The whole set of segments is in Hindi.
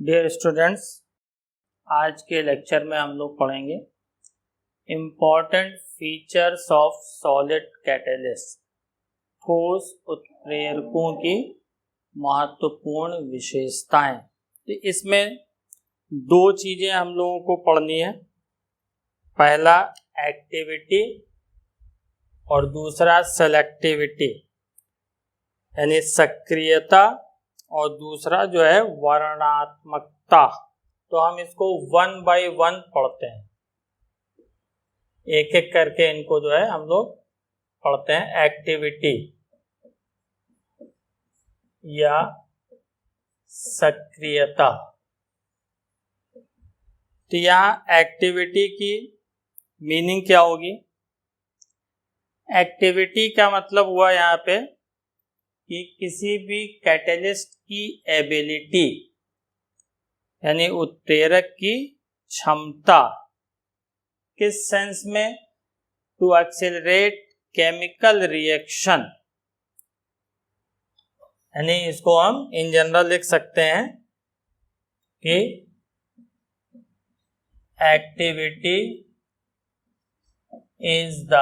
डियर स्टूडेंट्स, आज के लेक्चर में हम लोग पढ़ेंगे important features of solid catalyst, ठोस उत्प्रेरकों की महत्वपूर्ण विशेषताएं। तो इसमें दो चीज़ें हम लोगों को पढ़नी है, पहला एक्टिविटी और दूसरा सेलेक्टिविटी यानी सक्रियता, और दूसरा जो है वर्णनात्मकता। तो हम इसको 1 बाय 1 पढ़ते हैं, एक एक करके इनको जो है हम लोग पढ़ते हैं। एक्टिविटी या सक्रियता। तो यहाँ एक्टिविटी की मीनिंग क्या होगी? एक्टिविटी का मतलब हुआ यहाँ पे कि किसी भी कैटेलिस्ट की एबिलिटी यानी उत्प्रेरक की क्षमता, किस सेंस में? टू एक्सेलरेट केमिकल रिएक्शन, यानी इसको हम इन जनरल लिख सकते हैं कि activity is the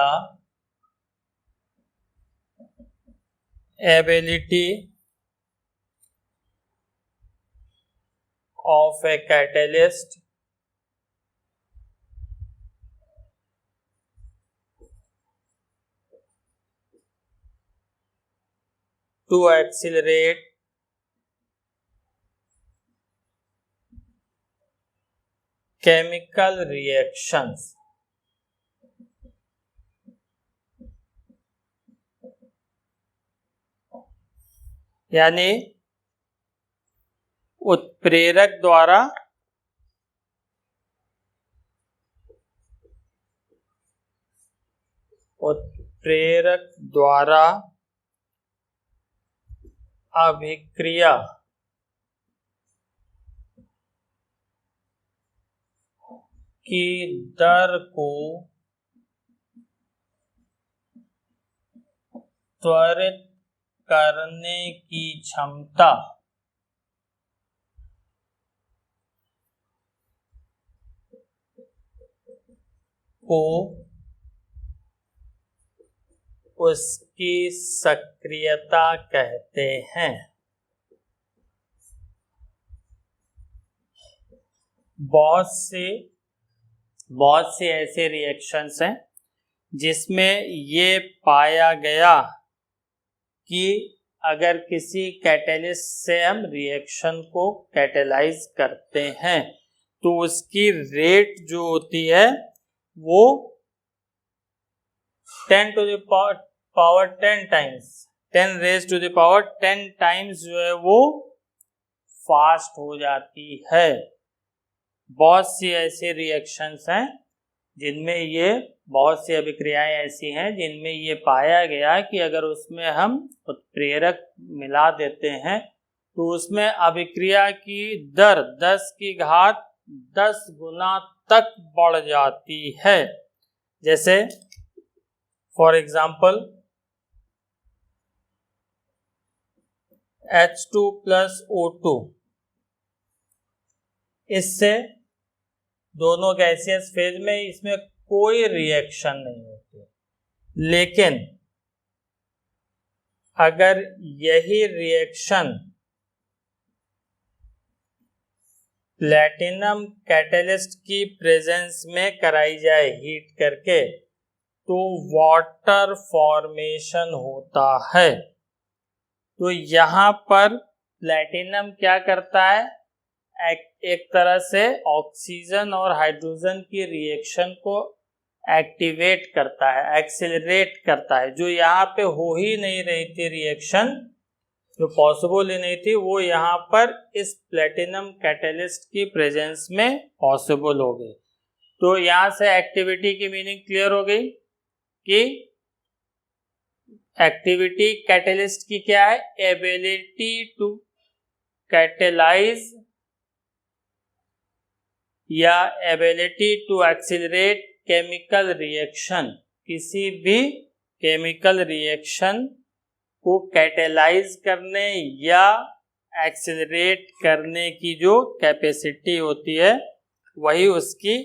ability of a catalyst to accelerate chemical reactions। यानी उत्प्रेरक द्वारा अभिक्रिया की दर को त्वरित करने की क्षमता को उसकी सक्रियता कहते हैं। बहुत से ऐसे रिएक्शंस हैं जिसमें ये पाया गया कि अगर किसी कैटेलिस्ट से हम रिएक्शन को कैटेलाइज करते हैं तो उसकी रेट जो होती है वो 10 to the power 10 times 10 raised to the power 10 times जो है वो फास्ट हो जाती है। बहुत सी ऐसे रिएक्शंस हैं जिनमें ये बहुत सी अभिक्रियाएं ऐसी हैं जिनमें ये पाया गया कि अगर उसमें हम उत्प्रेरक मिला देते हैं तो उसमें अभिक्रिया की दर 10 की घात 10 गुना तक बढ़ जाती है। जैसे फॉर एग्जाम्पल H2 + O2, इससे दोनों गैसियस फेज में इसमें कोई रिएक्शन नहीं होती, लेकिन अगर यही रिएक्शन प्लैटिनम कैटेलिस्ट की प्रेजेंस में कराई जाए हीट करके तो वाटर फॉर्मेशन होता है। तो यहाँ पर प्लैटिनम क्या करता है? एक तरह से ऑक्सीजन और हाइड्रोजन की रिएक्शन को एक्टिवेट करता है, एक्सेलरेट करता है। जो यहाँ पे हो ही नहीं रही थी रिएक्शन, जो पॉसिबल ही नहीं थी, वो यहाँ पर इस प्लैटिनम कैटेलिस्ट की प्रेजेंस में पॉसिबल हो गई। तो यहाँ से एक्टिविटी की मीनिंग क्लियर हो गई कि एक्टिविटी कैटेलिस्ट की क्या है? एबिलिटी टू कैटेलाइज या ability to accelerate chemical reaction, किसी भी केमिकल रिएक्शन को कैटेलाइज करने या एक्सेलरेट करने की जो कैपेसिटी होती है वही उसकी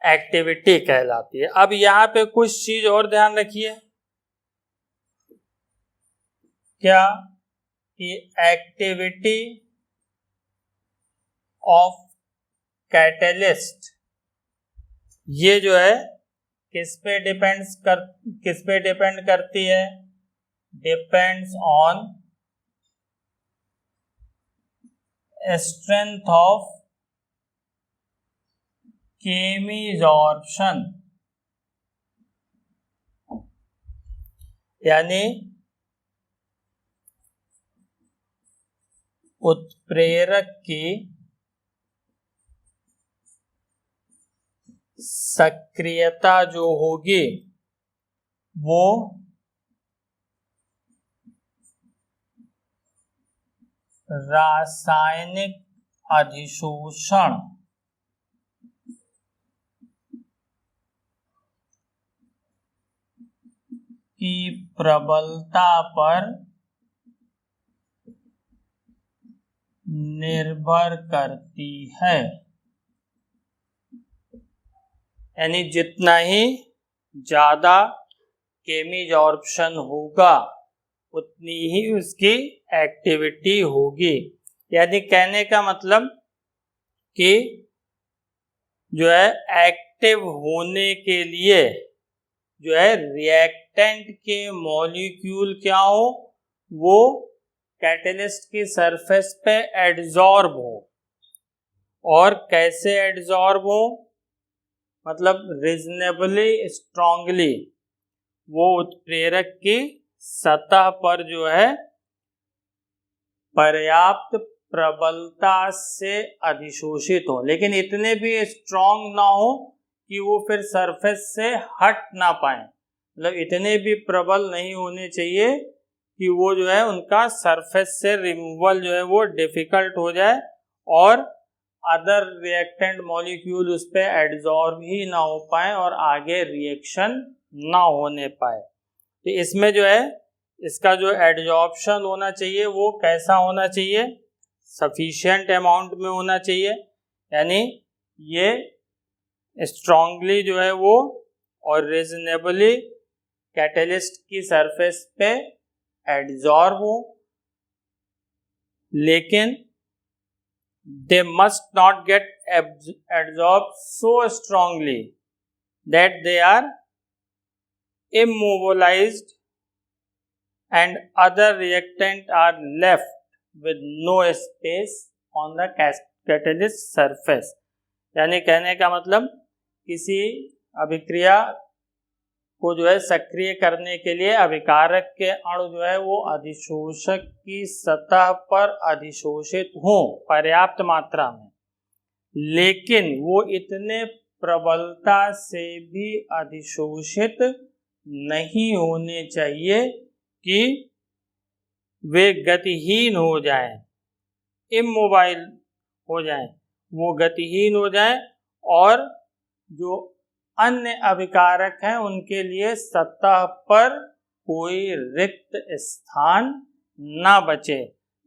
एक्टिविटी कहलाती है। अब यहाँ पे कुछ चीज और ध्यान रखिए, क्या कि एक्टिविटी ऑफ कैटलिस्ट ये जो है किस पे डिपेंड करती है? डिपेंड्स ऑन स्ट्रेंथ ऑफ केमिजॉर्प्शन, यानी उत्प्रेरक की सक्रियता जो होगी वो रासायनिक अधिशोषण की प्रबलता पर निर्भर करती है। यानी जितना ही ज्यादा केमिजॉर्प्शन होगा उतनी ही उसकी एक्टिविटी होगी। यानी कहने का मतलब कि जो है एक्टिव होने के लिए जो है रिएक्टेंट के मॉलिक्यूल क्या हो, वो कैटलिस्ट की सरफेस पे एडजॉर्ब हो। और कैसे एडजॉर्ब हो? मतलब रीजनेबली स्ट्रांगली वो उत्प्रेरक की सतह पर जो है पर्याप्त प्रबलता से अधिशोषित हो, लेकिन इतने भी स्ट्रांग ना हो कि वो फिर सरफेस से हट ना पाए। मतलब इतने भी प्रबल नहीं होने चाहिए कि वो जो है उनका सरफेस से रिमूवल जो है वो डिफिकल्ट हो जाए और अदर रिएक्टेंट मॉलिक्यूल उस पर एडजॉर्ब ही ना हो पाए और आगे रिएक्शन ना होने पाए। तो इसमें जो है इसका जो एडजॉर्प्शन होना चाहिए वो कैसा होना चाहिए? सफिशिएंट अमाउंट में होना चाहिए, यानी ये स्ट्रांगली जो है वो और रीजनेबली कैटलिस्ट की सरफेस पे एडजॉर्ब हो, लेकिन they must not get absorbed so strongly that they are immobilized and other reactant are left with no space on the catalyst surface। यानी कहने का मतलब किसी अभिक्रिया को जो है सक्रिय करने के लिए अभिकारक के अणु जो है वो अधिशोषक की सतह पर अधिशोषित हों पर्याप्त मात्रा में, लेकिन वो इतने प्रबलता से भी अधिशोषित नहीं होने चाहिए कि वे गतिहीन हो जाएं, इमोबाइल हो जाएं, वो गतिहीन हो जाएं और जो अन्य अभिकारक हैं उनके लिए सतह पर कोई रिक्त स्थान ना बचे।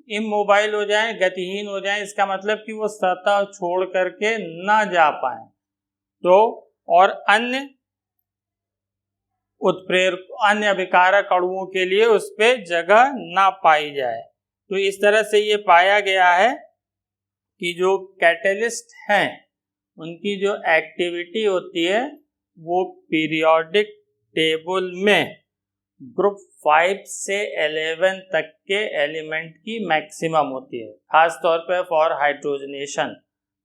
इमोबाइल हो जाएं, गतिहीन हो जाएं, इसका मतलब कि वो सतह छोड़ करके ना जा पाए तो और अन्य उत्प्रेरक अन्य अभिकारक अणुओं के लिए उस पर जगह ना पाई जाए। तो इस तरह से ये पाया गया है कि जो कैटलिस्ट हैं उनकी जो एक्टिविटी होती है वो पीरियोडिक टेबल में ग्रुप 5 से 11 तक के एलिमेंट की मैक्सिमम होती है, खास तौर पर फॉर हाइड्रोजनेशन,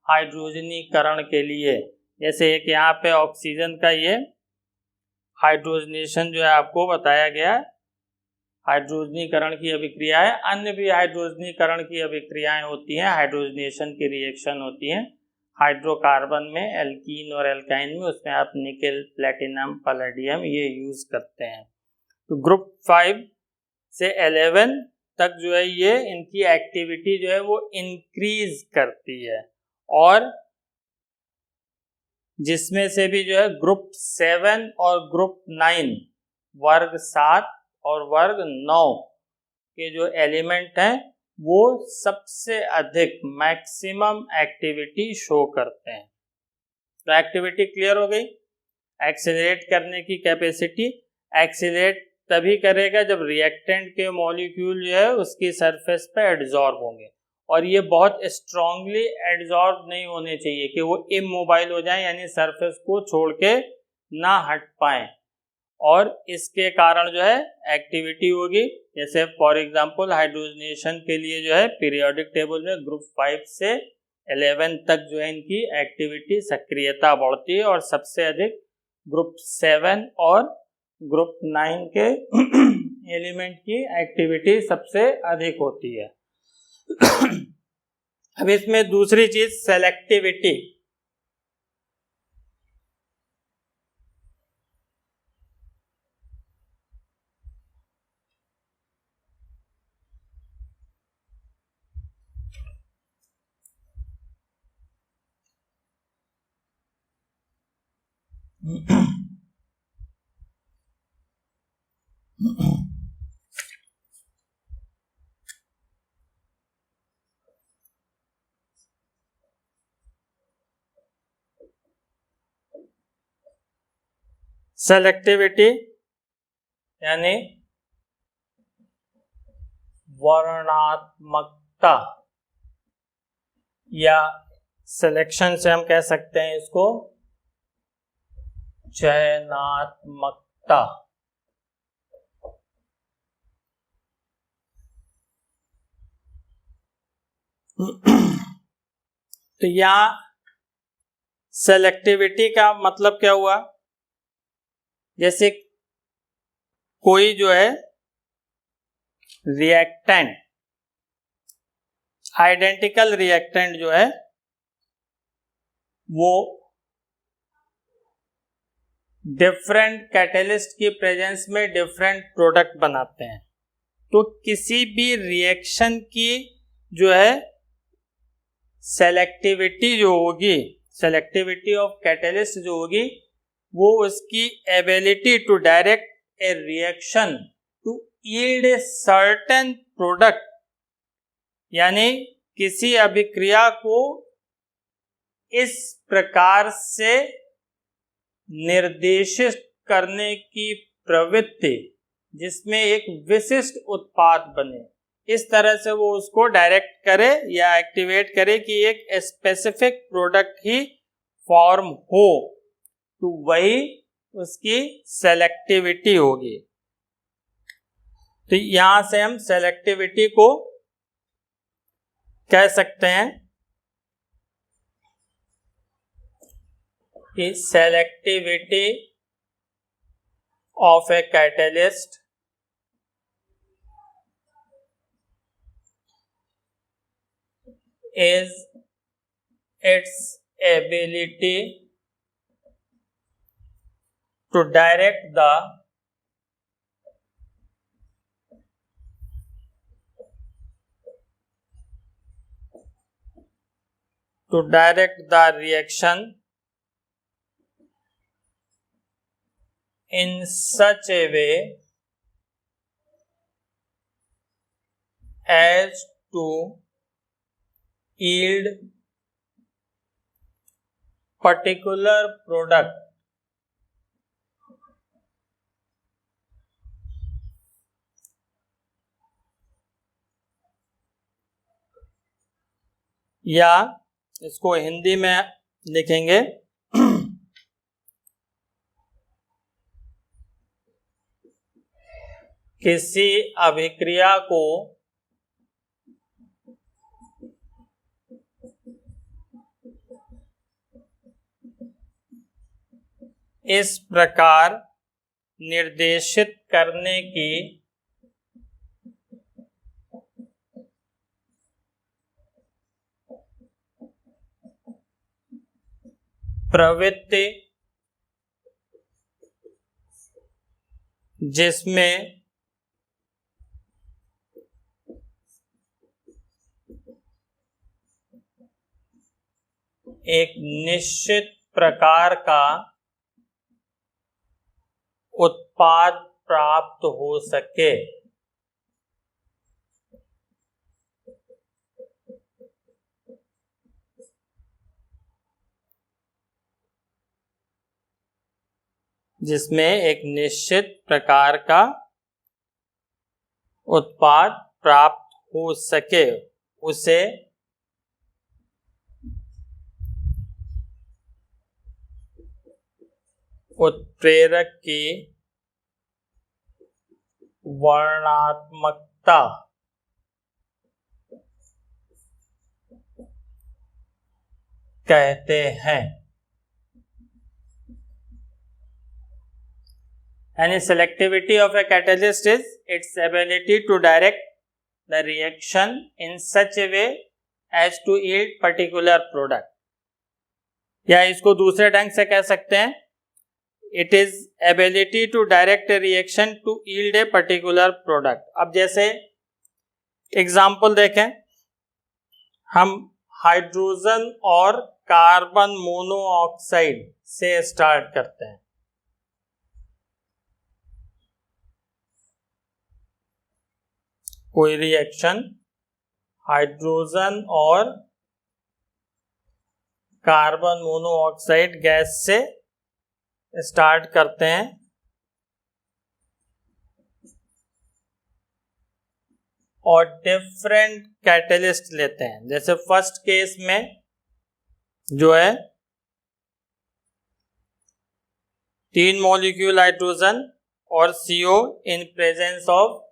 हाइड्रोजनीकरण के लिए। जैसे एक यहाँ पे ऑक्सीजन का ये हाइड्रोजनेशन जो है आपको बताया गया, हाइड्रोजनीकरण की अभिक्रिया है। अन्य भी हाइड्रोजनीकरण की अभिक्रियाएं होती हैं, हाइड्रोजनेशन की रिएक्शन होती हैं हाइड्रोकार्बन में, एल्कीन और एल्काइन में, उसमें आप निकेल, प्लेटिनम, पैलेडियम ये यूज करते हैं। तो ग्रुप 5 से 11 तक जो है ये इनकी एक्टिविटी जो है वो इंक्रीज करती है, और जिसमें से भी जो है ग्रुप 7 और ग्रुप 9 वर्ग 7 और वर्ग 9 के जो एलिमेंट हैं वो सबसे अधिक मैक्सिमम एक्टिविटी शो करते हैं। तो एक्टिविटी क्लियर हो गई। एक्सीलरेट करने की कैपेसिटी, एक्सीलरेट तभी करेगा जब रिएक्टेंट के मॉलिक्यूल जो है उसकी सरफेस पे एडजॉर्ब होंगे, और ये बहुत स्ट्रांगली एडजॉर्ब नहीं होने चाहिए कि वो इमोबाइल हो जाए, यानी सरफेस को छोड़ के ना हट पाए, और इसके कारण जो है एक्टिविटी होगी। जैसे फॉर एग्जांपल हाइड्रोजनेशन के लिए जो है पीरियोडिक टेबल में ग्रुप 5 से 11 तक जो है इनकी एक्टिविटी सक्रियता बढ़ती है, और सबसे अधिक ग्रुप 7 और ग्रुप 9 के एलिमेंट की एक्टिविटी सबसे अधिक होती है। अब इसमें दूसरी चीज सेलेक्टिविटी। सेलेक्टिविटी यानी वर्णात्मकता, या सिलेक्शन से हम कह सकते हैं इसको चयनात्मकता। तो यहां सेलेक्टिविटी का मतलब क्या हुआ? जैसे कोई जो है रिएक्टेंट, आइडेंटिकल रिएक्टेंट जो है वो डिफरेंट कैटलिस्ट की प्रेजेंस में डिफरेंट प्रोडक्ट बनाते हैं। तो किसी भी रिएक्शन की जो है सेलेक्टिविटी जो होगी, सेलेक्टिविटी ऑफ कैटलिस्ट जो होगी, वो उसकी ability to direct a reaction to yield a certain product, यानी किसी अभिक्रिया को इस प्रकार से निर्देशित करने की प्रवृत्ति जिसमें एक विशिष्ट उत्पाद बने, इस तरह से वो उसको डायरेक्ट करे या एक्टिवेट करे कि एक स्पेसिफिक प्रोडक्ट ही फॉर्म हो, तो वही उसकी सेलेक्टिविटी होगी। तो यहां से हम सेलेक्टिविटी को कह सकते हैं कि selectivity of a catalyst is its ability to direct the reaction in such a way as to yield particular product या इसको हिंदी में लिखेंगे किसी अभिक्रिया को इस प्रकार निर्देशित करने की प्रवृत्ति जिसमें एक निश्चित प्रकार का उत्पाद प्राप्त हो सके। जिसमें एक निश्चित प्रकार का उत्पाद प्राप्त हो सके उसे उत्प्रेरक की वर्णनात्मकता कहते हैं। And selectivity of a catalyst is its ability to direct the reaction in such a way as to yield particular product। या इसको दूसरे ढंग से कह सकते हैं, it is ability to direct a reaction to yield a particular product। अब जैसे एग्जाम्पल देखें, हम हाइड्रोजन और कार्बन मोनोऑक्साइड से स्टार्ट करते हैं। कोई रिएक्शन हाइड्रोजन और कार्बन मोनोऑक्साइड गैस से स्टार्ट करते हैं और डिफरेंट कैटलिस्ट लेते हैं। जैसे फर्स्ट केस में जो है 3 मॉलिक्यूल हाइड्रोजन और CO in presence of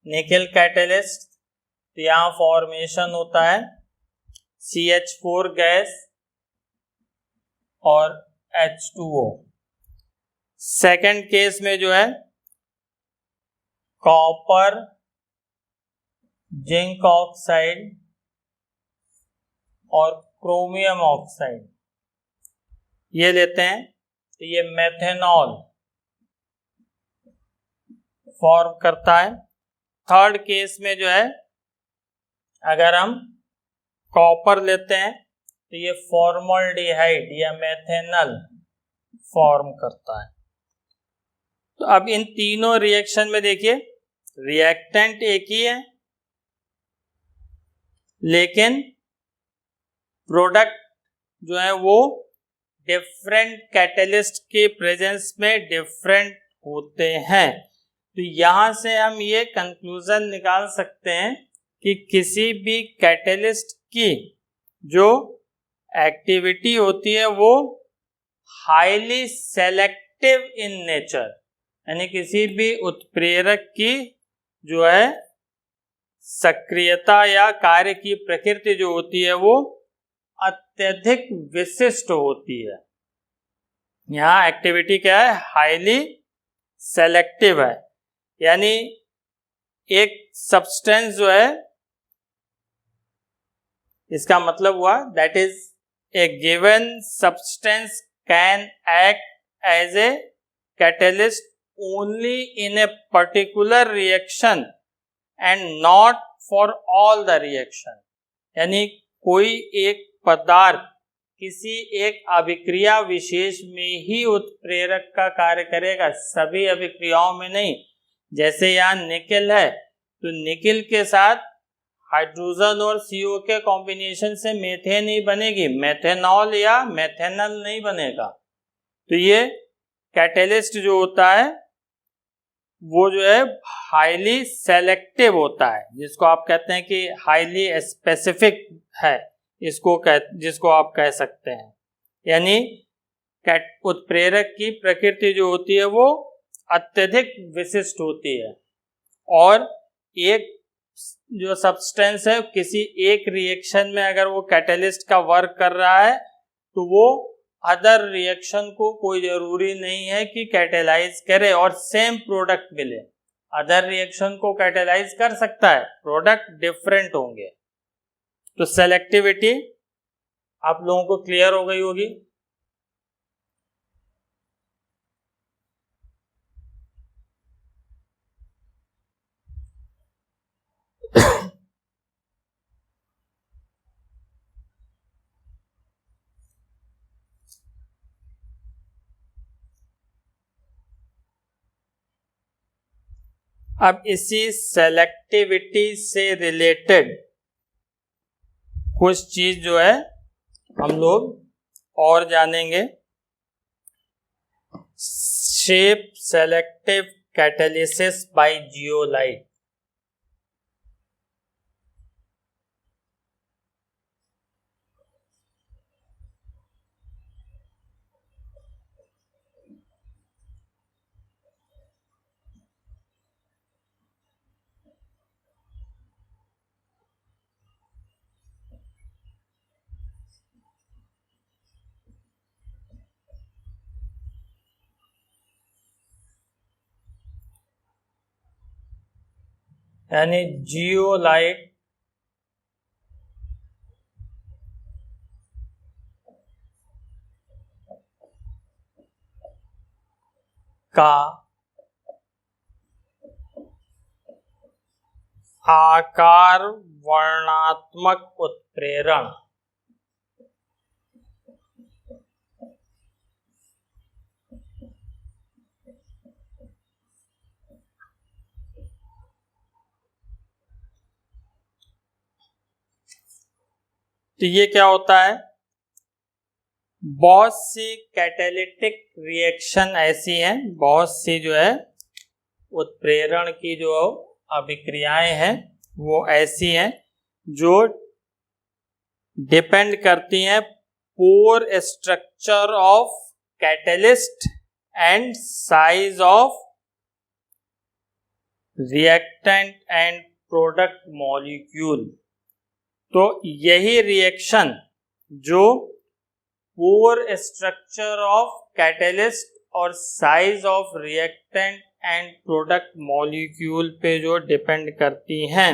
nickel catalyst, तो यहाँ फॉर्मेशन होता है CH4 गैस और H2O। सेकेंड केस में जो है कॉपर, जिंक ऑक्साइड और क्रोमियम ऑक्साइड ये लेते हैं, तो ये मेथेनॉल फॉर्म करता है। थर्ड केस में जो है अगर हम कॉपर लेते हैं तो ये फॉर्मल्डिहाइड या मेथेनल फॉर्म करता है। तो अब इन तीनों रिएक्शन में देखिए रिएक्टेंट एक ही है, लेकिन प्रोडक्ट जो है वो डिफरेंट कैटलिस्ट के प्रेजेंस में डिफरेंट होते हैं। तो यहां से हम ये कंक्लूजन निकाल सकते हैं कि किसी भी कैटलिस्ट की जो एक्टिविटी होती है वो हाईली सेलेक्टिव इन नेचर, यानी किसी भी उत्प्रेरक की जो है सक्रियता या कार्य की प्रकृति जो होती है वो अत्यधिक विशिष्ट होती है। यहाँ एक्टिविटी क्या है, हाईली सेलेक्टिव है, यानी एक सब्सटेंस जो है, इसका मतलब हुआ that is a given substance can act as a catalyst only in a particular reaction and not for all the reaction. यानी कोई एक पदार्थ किसी एक अभिक्रिया विशेष में ही उत्प्रेरक का कार्य करेगा, सभी अभिक्रियाओं में नहीं। जैसे यहाँ निकेल है तो निकेल के साथ हाइड्रोजन और CO के कॉम्बिनेशन से मेथेन ही बनेगी, मेथेनॉल या मेथेनल नहीं बनेगा। तो ये कैटलिस्ट जो होता है वो जो है हाईली सेलेक्टिव होता है, जिसको आप कहते हैं कि हाईली स्पेसिफिक है, जिसको आप कह सकते हैं। यानी उत्प्रेरक की प्रकृति जो होती है वो अत्यधिक विशिष्ट होती है, और एक जो सब्सटेंस है किसी एक रिएक्शन में अगर वो कैटलिस्ट का वर्क कर रहा है तो वो अदर रिएक्शन को कोई जरूरी नहीं है कि कैटेलाइज करे और सेम प्रोडक्ट मिले। अदर रिएक्शन को कैटेलाइज कर सकता है, प्रोडक्ट डिफरेंट होंगे। तो सेलेक्टिविटी आप लोगों को क्लियर हो गई होगी। अब इसी सेलेक्टिविटी से रिलेटेड कुछ चीज जो है हम लोग और जानेंगे। shape selective catalysis by zeolite. यानी जियोलाइट का आकार वर्णात्मक उत्प्रेरण तो ये क्या होता है, बहुत सी कैटेलिटिक रिएक्शन ऐसी हैं, बहुत सी जो है उत्प्रेरण की जो अभिक्रियाएं हैं वो ऐसी हैं जो डिपेंड करती हैं pore structure of catalyst and size of reactant and product molecule. तो यही रिएक्शन जो पोर स्ट्रक्चर ऑफ कैटलिस्ट और size of reactant and product molecule पे जो डिपेंड करती हैं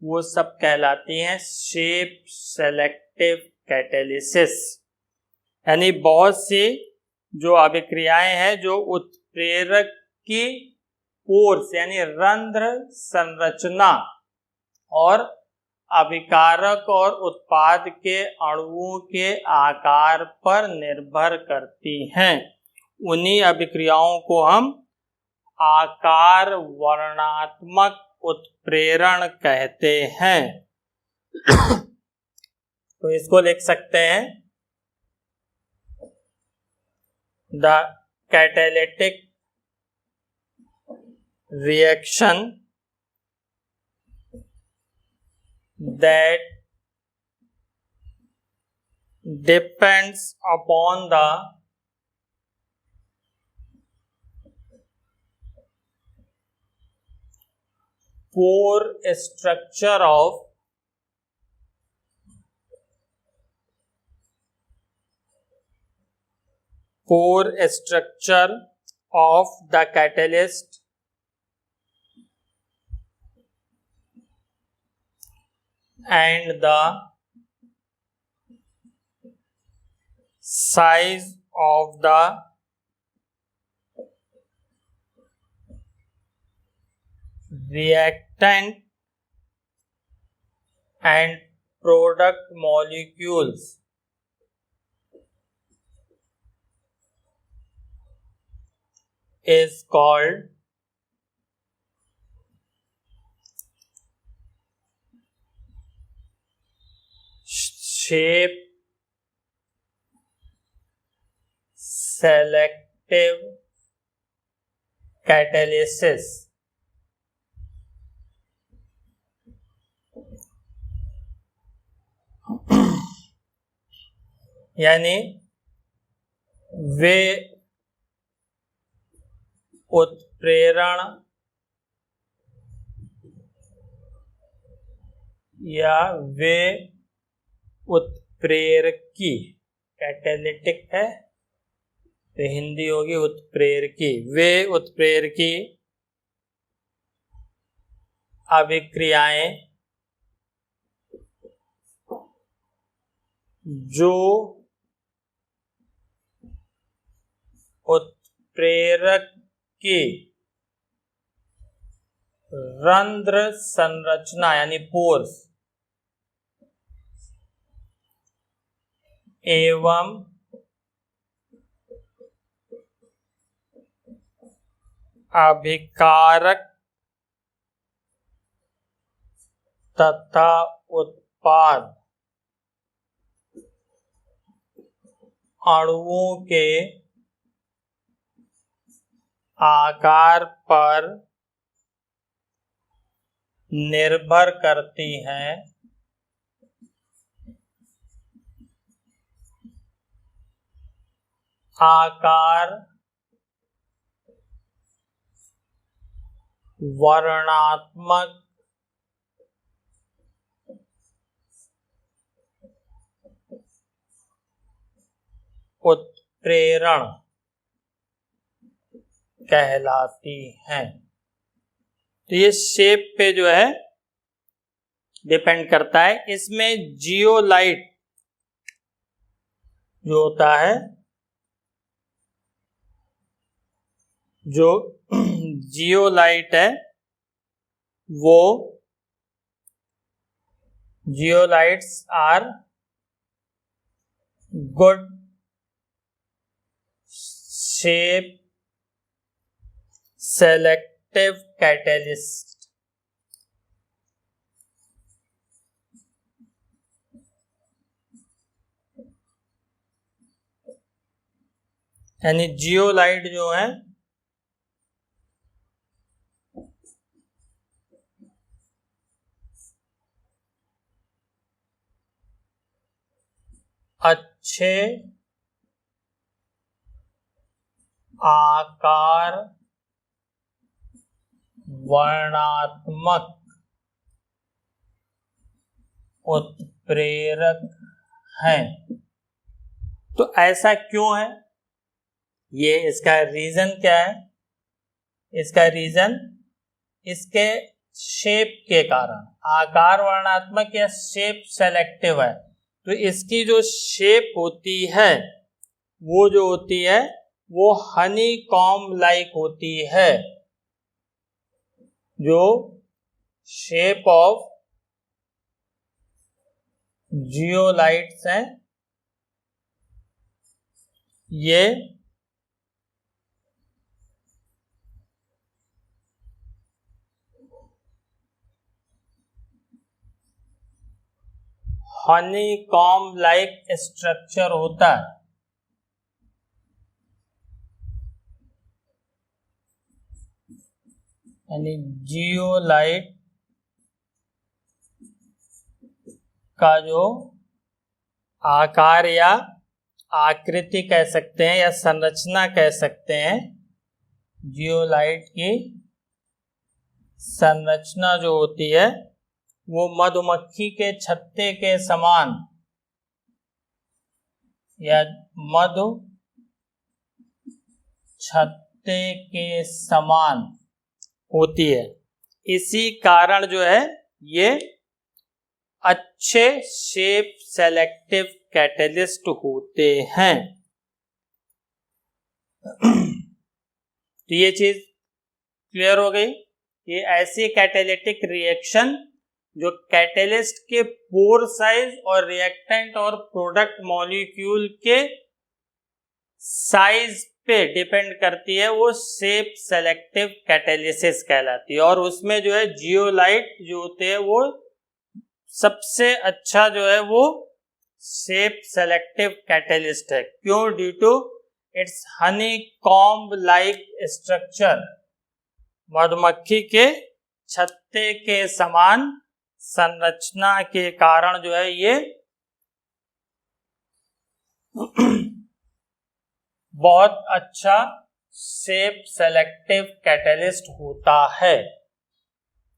वो सब कहलाती हैं शेप सेलेक्टिव कैटेलिसिस। यानी बहुत सी जो अभिक्रियाएं हैं जो उत्प्रेरक की पोर्स यानी रंध्र संरचना और अभिकारक और उत्पाद के अणुओं के आकार पर निर्भर करती हैं, उन्हीं अभिक्रियाओं को हम आकार वर्णात्मक उत्प्रेरण कहते हैं। तो इसको लिख सकते हैं the catalytic reaction that depends upon the pore structure of the catalyst and the size of the reactant and product molecules is called shape selective catalysis। यानी वे उत्प्रेरण या वे उत्प्रेरकी, कैटालिटिक है तो हिंदी होगी उत्प्रेरकी, वे उत्प्रेरकी अभिक्रियाएं जो उत्प्रेरक की रंध्र संरचना यानी पोर्स एवं अभिकारक तथा उत्पाद अणुओं के आकार पर निर्भर करती हैं। आकार वर्णात्मक उत्प्रेरण कहलाती हैं। तो ये शेप पे जो है डिपेंड करता है। इसमें जियोलाइट जो होता है, जो जियोलाइट है, वो zeolites are good shape selective catalyst. यानी जियोलाइट जो है अच्छे आकार वर्णात्मक उत्प्रेरक हैं। तो ऐसा क्यों है? ये इसका रीजन क्या है? इसका रीजन इसके शेप के कारण, आकार वर्णात्मक या शेप सेलेक्टिव है। तो इसकी जो शेप होती है वो जो होती है वो हनी कॉम्ब लाइक होती है। जो शेप ऑफ जियोलाइट्स हैं ये हनी कॉम्ब लाइक स्ट्रक्चर होता है। यानी जियोलाइट का जो आकार या आकृति कह सकते हैं या संरचना कह सकते हैं, जियोलाइट की संरचना जो होती है वो मधुमक्खी के छत्ते के समान या मधु छत्ते के समान होती है। इसी कारण जो है ये अच्छे शेप सेलेक्टिव कैटलिस्ट होते हैं। तो ये चीज क्लियर हो गई। ये ऐसी कैटेलिटिक रिएक्शन जो कैटेलिस्ट के पोर साइज और रिएक्टेंट और प्रोडक्ट मॉलिक्यूल के साइज पे डिपेंड करती है, वो शेप सेलेक्टिव कैटेलिसिस कहलाती है। और उसमें जो है जियोलाइट जो होते हैं वो सबसे अच्छा जो है वो शेप सेलेक्टिव कैटेलिस्ट है। क्यों? Due to its honeycomb like structure, मधुमक्खी के छत्ते के समान संरचना के कारण जो है ये बहुत अच्छा शेप सेलेक्टिव कैटलिस्ट होता है।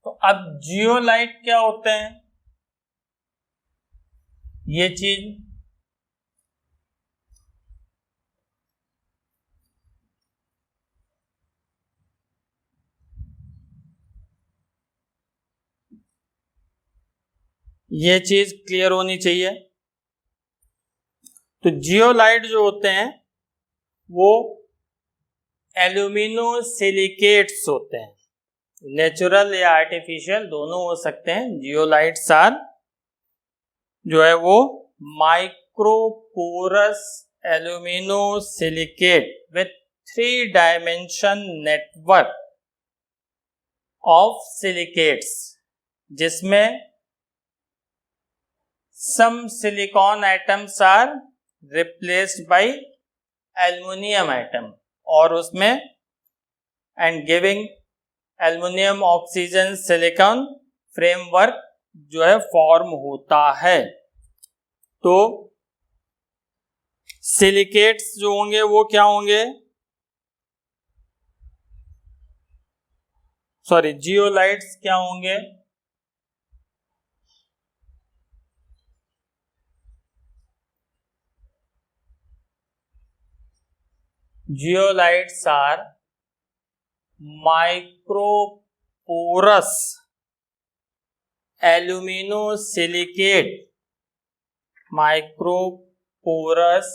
तो अब जियोलाइट क्या होते हैं? ये चीज क्लियर होनी चाहिए। तो जियोलाइट जो होते हैं वो एल्यूमिनो सिलिकेट्स होते हैं, नेचुरल या आर्टिफिशियल दोनों हो सकते हैं। जियोलाइट्स आर जो है वो microporous alumino silicate with 3 dimension network of silicates, जिसमें some silicon atoms are replaced by aluminium atom, और उसमें and giving aluminium oxygen silicon framework जो है फॉर्म होता है। तो सिलिकेट्स जो होंगे वो क्या होंगे, सॉरी जियोलाइट्स क्या होंगे, zeolites are microporous aluminosilicate, microporous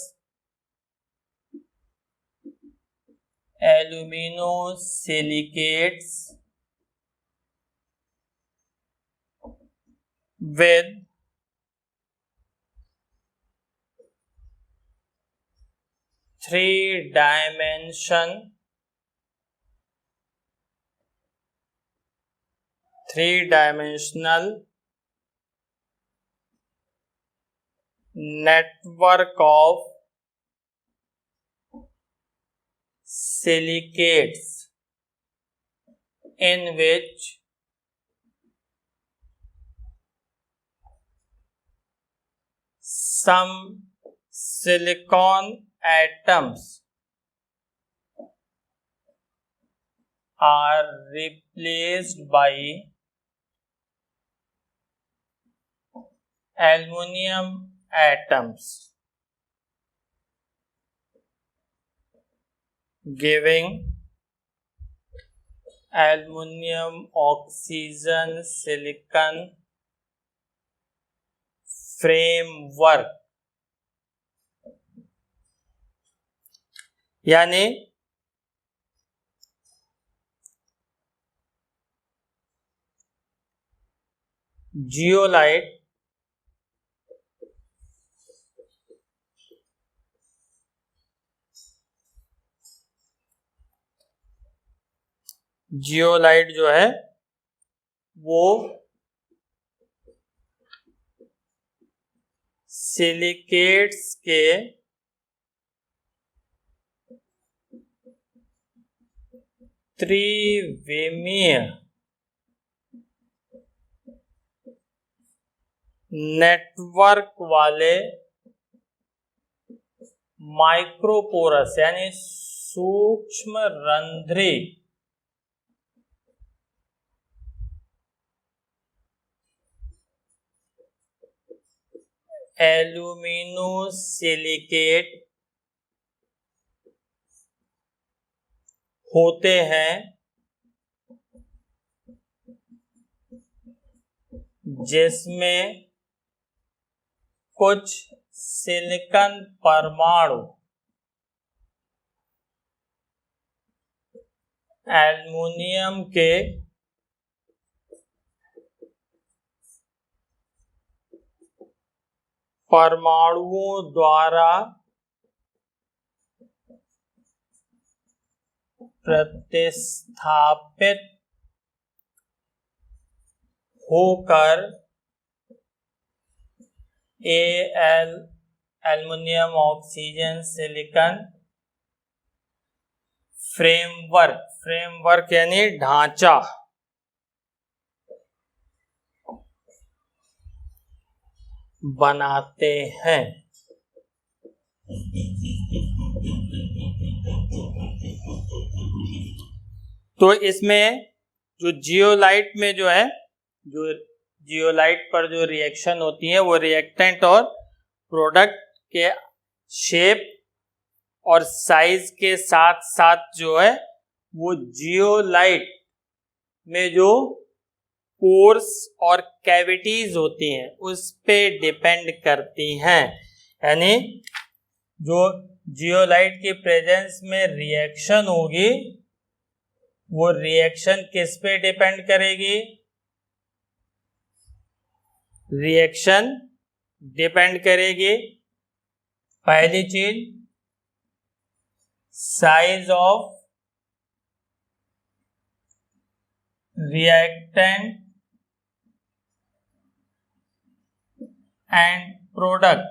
aluminosilicates with three-dimensional network of silicates in which some silicon atoms are replaced by aluminum atoms, giving aluminum oxygen silicon framework. यानी जियोलाइट जो है वो सिलिकेट्स के त्रिविमीय नेटवर्क वाले माइक्रोपोरस यानी सूक्ष्म रंध्री एल्यूमिनोसिलिकेट होते हैं, जिसमें कुछ सिलिकॉन परमाणु एल्युमिनियम के परमाणुओं द्वारा प्रतिस्थापित होकर Al aluminium oxygen silicon framework यानी ढांचा बनाते हैं। तो इसमें जो जियोलाइट में जो है, जो जियोलाइट पर जो रिएक्शन होती है वो रिएक्टेंट और प्रोडक्ट के शेप और साइज के साथ साथ जो है वो जियोलाइट में जो पोर्स और कैविटीज होती हैं उस पे डिपेंड करती हैं। यानी जो जियोलाइट की प्रेजेंस में रिएक्शन होगी वो रिएक्शन किस पे डिपेंड करेगी, रिएक्शन डिपेंड करेगी पहली चीज size of reactant and product,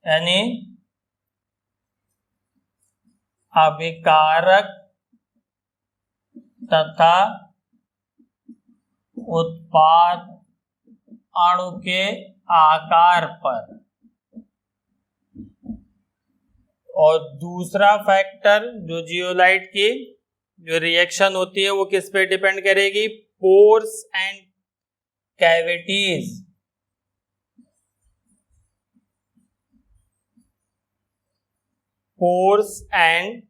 यानी अभिकारक तथा उत्पाद अणु के आकार पर। और दूसरा फैक्टर जो जियोलाइट की जो रिएक्शन होती है वो किस पे डिपेंड करेगी? Pores and cavities. Pores and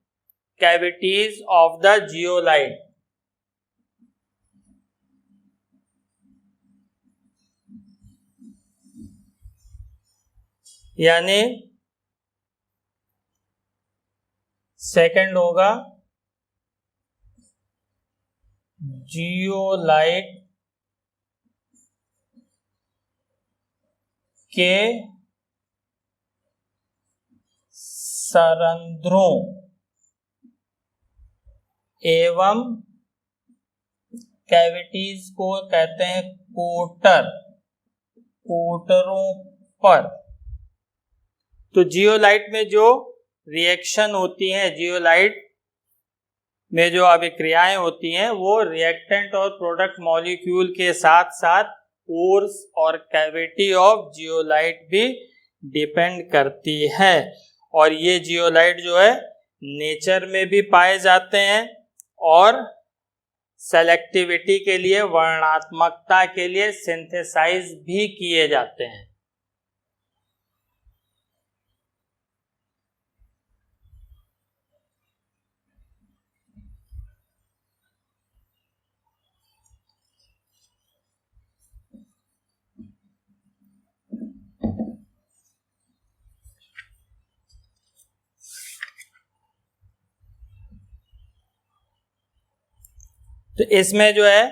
cavities of the zeolite. यानी सेकंड होगा जियोलाइट के सरंध्रों एवं कैविटीज को कहते हैं कोटर, कोटरों पर। तो जियोलाइट में जो रिएक्शन होती है, जियोलाइट में जो अभिक्रियाएं होती हैं वो रिएक्टेंट और प्रोडक्ट मॉलिक्यूल के साथ साथ पोर्स और कैविटी ऑफ जियोलाइट भी डिपेंड करती है। और ये जियोलाइट जो है नेचर में भी पाए जाते हैं और सेलेक्टिविटी के लिए, वर्णनात्मकता के लिए सिंथेसाइज भी किए जाते हैं। तो इसमें जो है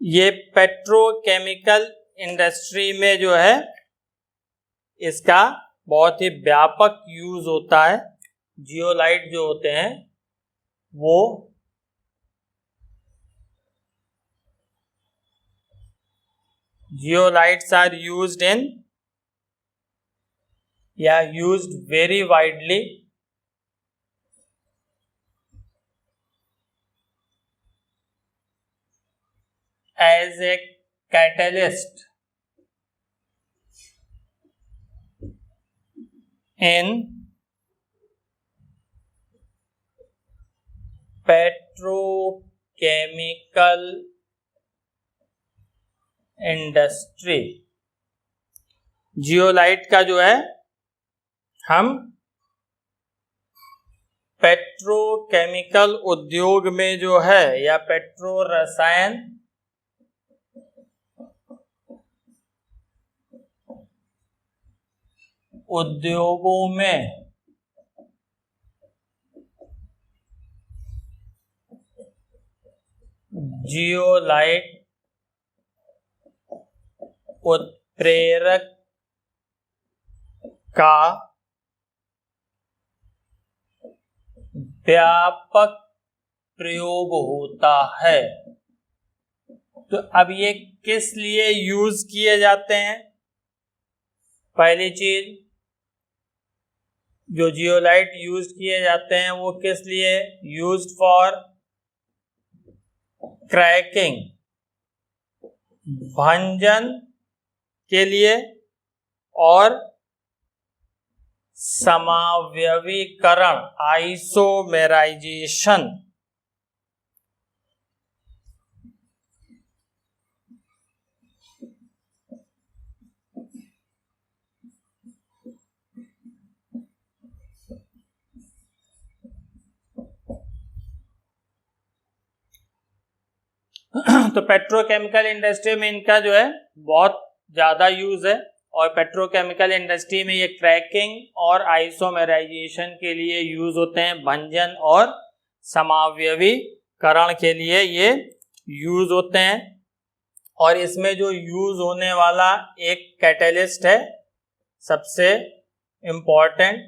ये पेट्रोकेमिकल इंडस्ट्री में जो है इसका बहुत ही व्यापक यूज होता है। जियोलाइट जो होते हैं वो जियोलाइट्स आर यूज्ड इन या used very widely as a catalyst in petrochemical industry। Zeolite का जो है हम पेट्रोकेमिकल उद्योग में जो है या पेट्रो रसायन उद्योगों में जियोलाइट उत्प्रेरक का व्यापक प्रयोग होता है। तो अब ये किस लिए यूज किए जाते हैं? पहली चीज, जो जियोलाइट यूज किए जाते हैं वो किस लिए? यूज्ड फॉर क्रैकिंग, भंजन के लिए और समावयवीकरण, आइसोमेराइजेशन। तो पेट्रोकेमिकल इंडस्ट्री में इनका जो है बहुत ज़्यादा यूज है। और पेट्रोकेमिकल इंडस्ट्री में ये क्रैकिंग और आइसोमेराइजेशन के लिए यूज होते हैं, भंजन और समावयवीकरण के लिए ये यूज होते हैं। और इसमें जो यूज होने वाला एक कैटलिस्ट है सबसे इम्पोर्टेंट,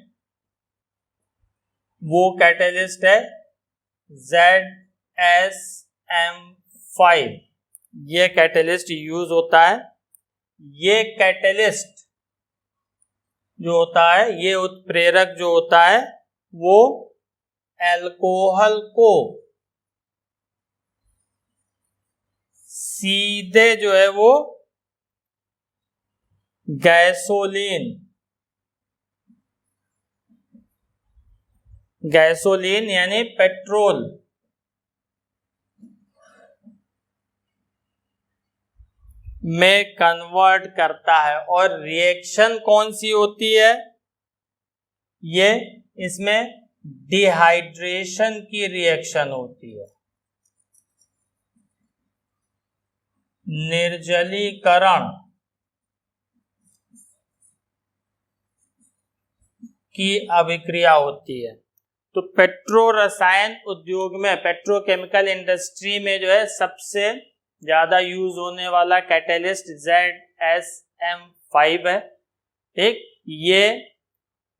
वो कैटलिस्ट है ZSM5। ये कैटलिस्ट यूज होता है। ये कैटलिस्ट जो होता है, ये उत्प्रेरक जो होता है वो अल्कोहल को सीधे जो है वो गैसोलीन यानी पेट्रोल में कन्वर्ट करता है। और रिएक्शन कौन सी होती है? ये इसमें डिहाइड्रेशन की रिएक्शन होती है, निर्जलीकरण की अभिक्रिया होती है। तो पेट्रो रसायन उद्योग में, पेट्रोकेमिकल इंडस्ट्री में जो है सबसे ज्यादा यूज होने वाला कैटेलिस्ट ZSM5 है। ठीक, ये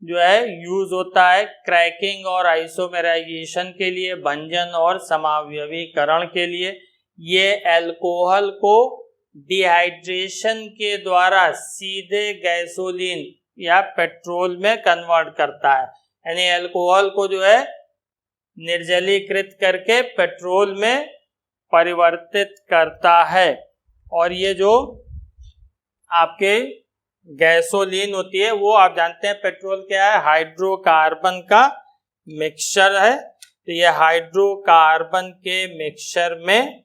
जो है यूज होता है क्रैकिंग और आइसोमेराइजेशन के लिए, भंजन और समावयवीकरण के लिए। ये अल्कोहल को डिहाइड्रेशन के द्वारा सीधे गैसोलीन या पेट्रोल में कन्वर्ट करता है, यानी अल्कोहल को जो है निर्जलीकृत करके पेट्रोल में परिवर्तित करता है। और ये जो आपके गैसोलीन होती है वो आप जानते हैं पेट्रोल क्या है, हाइड्रोकार्बन का मिक्सचर है। तो ये हाइड्रोकार्बन के मिक्सचर में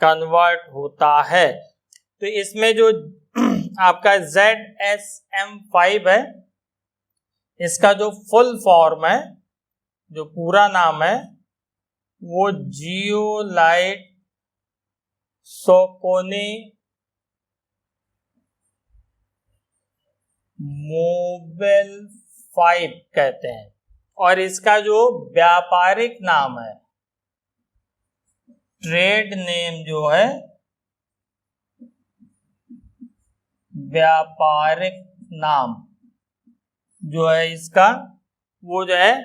कन्वर्ट होता है। तो इसमें जो आपका ZSM5 है, इसका जो फुल फॉर्म है, जो पूरा नाम है, वो जियोलाइट सोकोनी मोबिल 5 कहते हैं। और इसका जो व्यापारिक नाम है, ट्रेड नेम जो है, व्यापारिक नाम जो है इसका, वो जो है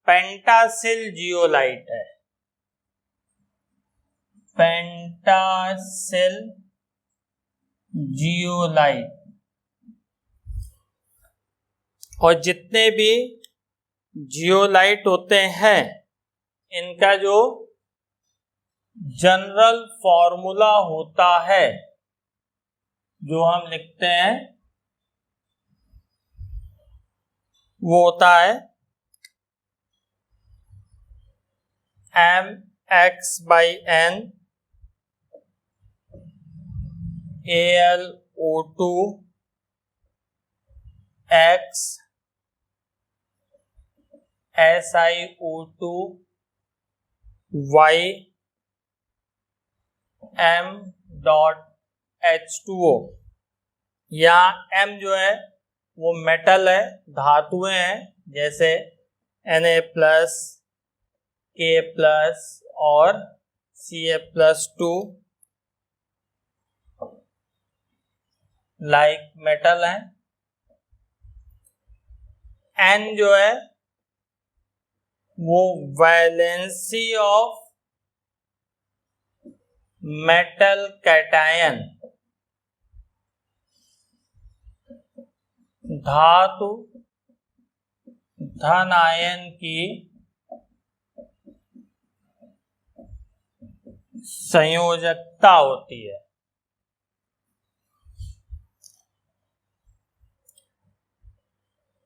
पेंटासिल जियोलाइट है, पेंटासिल जियोलाइट। और जितने भी जियोलाइट होते हैं इनका जो जनरल फॉर्मूला होता है, जो हम लिखते हैं, वो होता है MX/N AlO2 X SiO2 Y M.H2O। यहाँ M जो है वो मेटल है, धातुएं हैं, जैसे Na+, K+ और Ca+2 लाइक मेटल है। N जो है वो वैलेंसी ऑफ मेटल कैटायन, धातु धन आयन की संयोजकता होती है।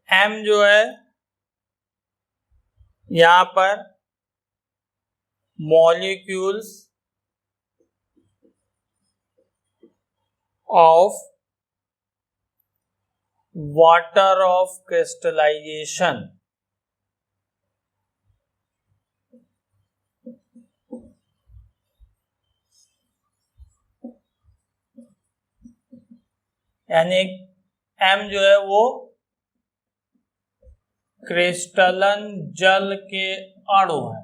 M जो है यहाँ पर molecules of water of crystallization, यानी M जो है वो क्रिस्टलन जल के अणु है,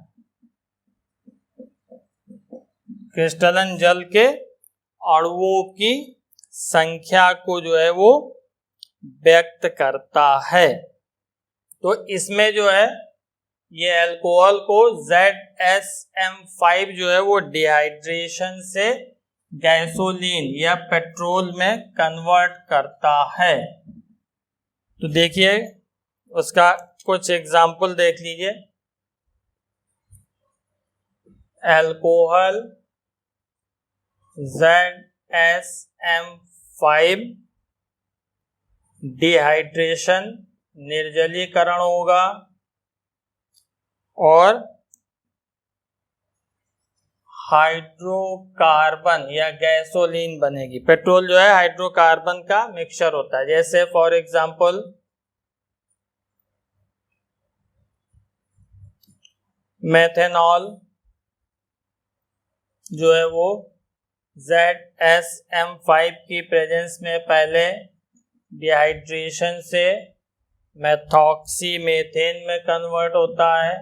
क्रिस्टलन जल के अणुओं की संख्या को जो है वो व्यक्त करता है। तो इसमें जो है ये अल्कोहल को ZSM5 जो है वो डिहाइड्रेशन से गैसोलीन या पेट्रोल में कन्वर्ट करता है। तो देखिए उसका कुछ एग्जाम्पल देख लीजिए। अल्कोहल ZSM5, डिहाइड्रेशन निर्जलीकरण होगा, और हाइड्रोकार्बन या गैसोलीन बनेगी। पेट्रोल जो है हाइड्रोकार्बन का मिक्सचर होता है। जैसे फॉर एग्जांपल मेथेनॉल जो है वो ZSM5 की प्रेजेंस में पहले डिहाइड्रेशन से मेथॉक्सीमेथेन में कन्वर्ट होता है।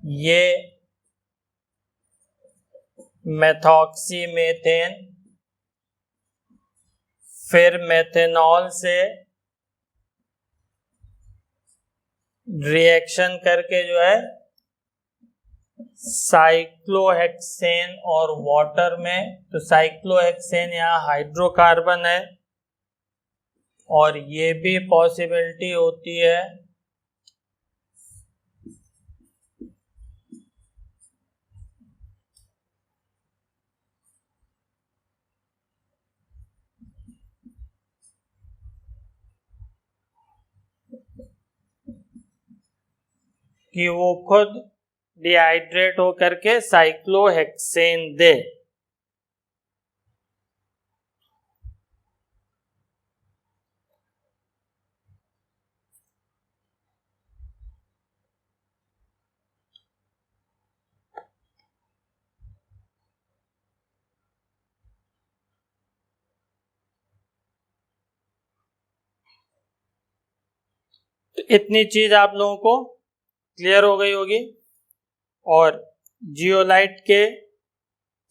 ये मेथॉक्सीमेथेन फिर मेथेनॉल से रिएक्शन करके जो है साइक्लोहेक्सेन और वाटर में, तो साइक्लोहेक्सेन यहाँ हाइड्रोकार्बन है, और ये भी पॉसिबिलिटी होती है कि वो खुद डिहाइड्रेट होकर के साइक्लोहेक्सेन दे। तो इतनी चीज आप लोगों को क्लियर हो गई होगी। और जियोलाइट के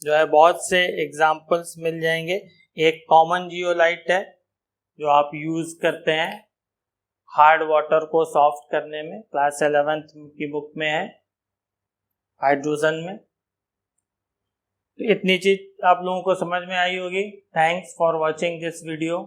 जो है बहुत से एग्जाम्पल्स मिल जाएंगे। एक कॉमन जियोलाइट है जो आप यूज करते हैं हार्ड वाटर को सॉफ्ट करने में, क्लास 11th की बुक में है, हाइड्रोजन में। तो इतनी चीज आप लोगों को समझ में आई होगी। Thanks for watching this video.